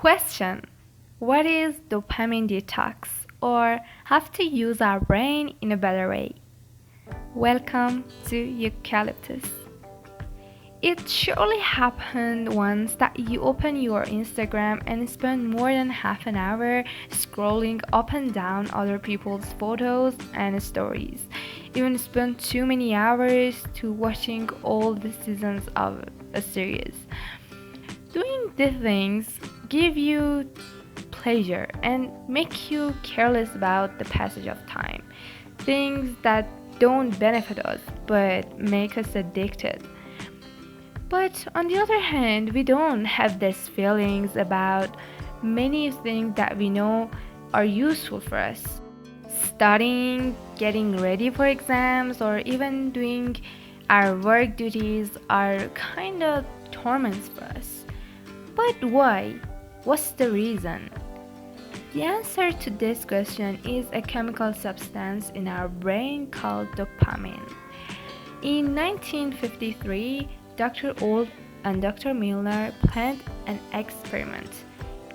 Question: what is dopamine detox, or how to use our brain in a better way? Welcome to Eucalyptus. It surely happened once that you open your Instagram and spend more than half an hour scrolling up and down other people's photos and stories. Even spend too many hours to watching all the seasons of a series. Doing these things give you pleasure and make you careless about the passage of time. Things that don't benefit us but make us addicted. But on the other hand, we don't have these feelings about many things that we know are useful for us. Studying, getting ready for exams, or even doing our work duties are kind of torments for us. But why? What's the reason? The answer to this question is a chemical substance in our brain called dopamine. In 1953, Dr. Old and Dr. Milner planned an experiment.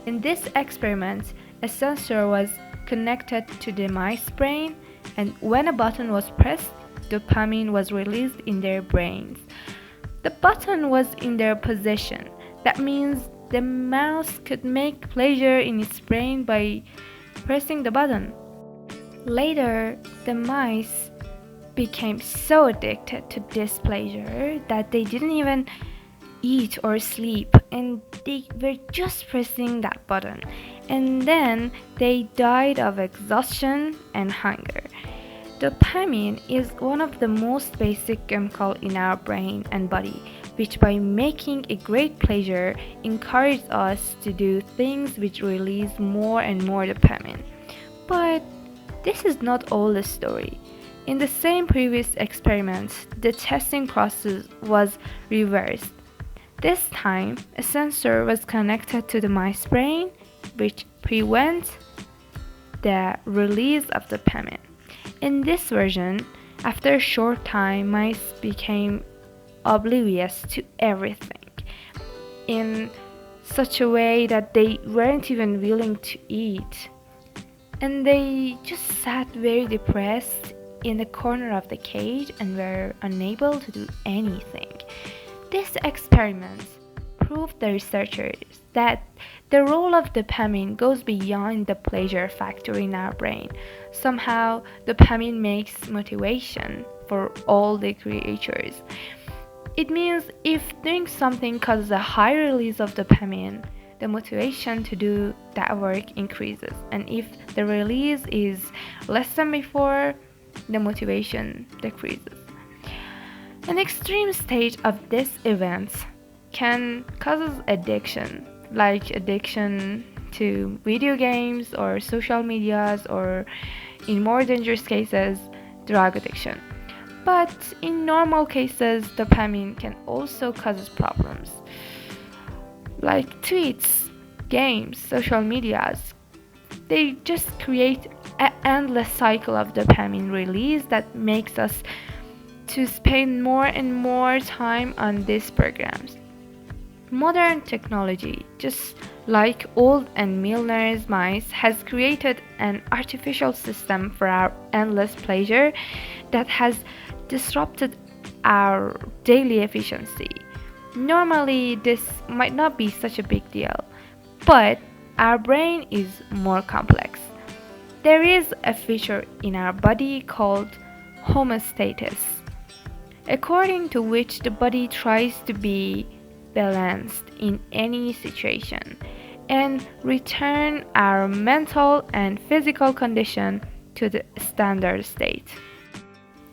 In this experiment, a sensor was connected to the mice brain, and when a button was pressed, dopamine was released in their brains. The button was in their possession. That means the mouse could make pleasure in its brain by pressing the button. Later, the mice became so addicted to this pleasure that they didn't even eat or sleep, and they were just pressing that button. And then they died of exhaustion and hunger. Dopamine is one of the most basic chemicals in our brain and body, which by making a great pleasure encourages us to do things which release more and more dopamine. But this is not all the story. In the same previous experiment, the testing process was reversed. This time, a sensor was connected to the mice brain, which prevents the release of dopamine. In this version, after a short time, mice became oblivious to everything in such a way that they weren't even willing to eat. And they just sat very depressed in the corner of the cage and were unable to do anything. This experiment proved the researchers that the role of dopamine goes beyond the pleasure factor in our brain. Somehow, dopamine makes motivation for all the creatures. It means if doing something causes a high release of dopamine, the motivation to do that work increases. And if the release is less than before, the motivation decreases. An extreme stage of this event can cause addiction, like addiction to video games or social medias, or in more dangerous cases, drug addiction. But in normal cases, dopamine can also cause problems, like tweets, games, social medias. They just create an endless cycle of dopamine release that makes us to spend more and more time on these programs. Modern technology, just like Old and Milner's mice, has created an artificial system for our endless pleasure that has disrupted our daily efficiency. Normally, this might not be such a big deal, but our brain is more complex. There is a feature in our body called homeostasis, according to which the body tries to be balanced in any situation and return our mental and physical condition to the standard state.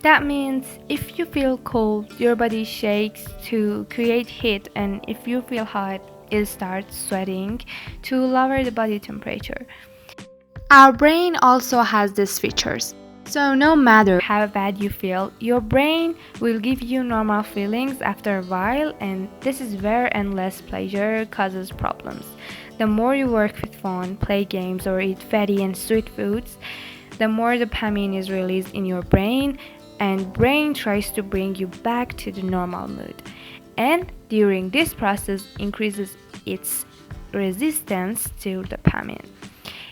That means if you feel cold, your body shakes to create heat, and if you feel hot, it starts sweating to lower the body temperature. Our brain also has these features. So no matter how bad you feel, your brain will give you normal feelings after a while, and this is where endless pleasure causes problems. The more you work with phone, play games, or eat fatty and sweet foods, the more dopamine is released in your brain, and brain tries to bring you back to the normal mood. And during this process increases its resistance to dopamine.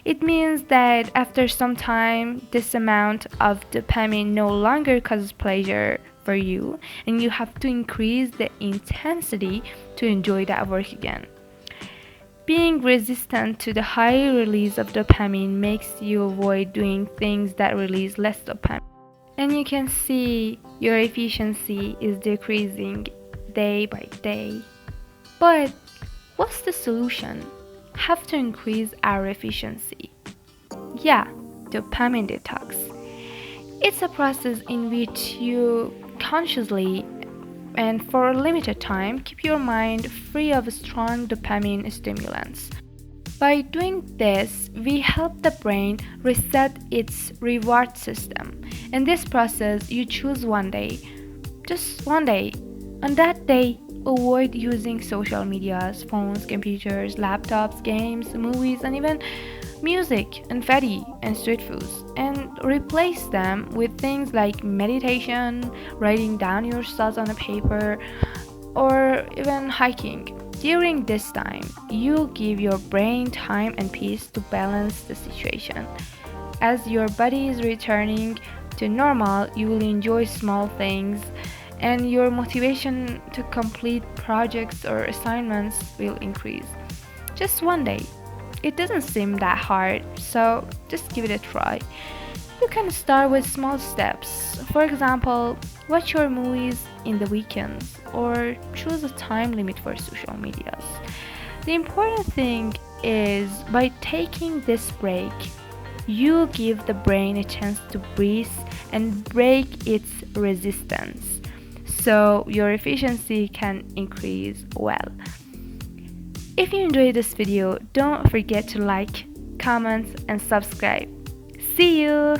It means that after some time, this amount of dopamine no longer causes pleasure for you, and you have to increase the intensity to enjoy that work again. Being resistant to the high release of dopamine makes you avoid doing things that release less dopamine. And you can see your efficiency is decreasing day by day. But what's the solution? Have to increase our efficiency. Yeah, dopamine detox. It's a process in which you consciously and for a limited time keep your mind free of strong dopamine stimulants. By doing this, we help the brain reset its reward system. In this process, you choose one day, just one day. On that day, avoid using social medias, phones, computers, laptops, games, movies, and even music and fatty and street foods, and replace them with things like meditation, writing down your thoughts on a paper, or even hiking. During this time, you give your brain time and peace to balance the situation. As your body is returning to normal, you will enjoy small things, and your motivation to complete projects or assignments will increase. Just one day. It doesn't seem that hard, so just give it a try. You can start with small steps. For example, watch your movies in the weekends or choose a time limit for social medias. The important thing is by taking this break, you give the brain a chance to breathe and break its resistance so your efficiency can increase well. If you enjoyed this video, don't forget to like, comment, and subscribe. See you!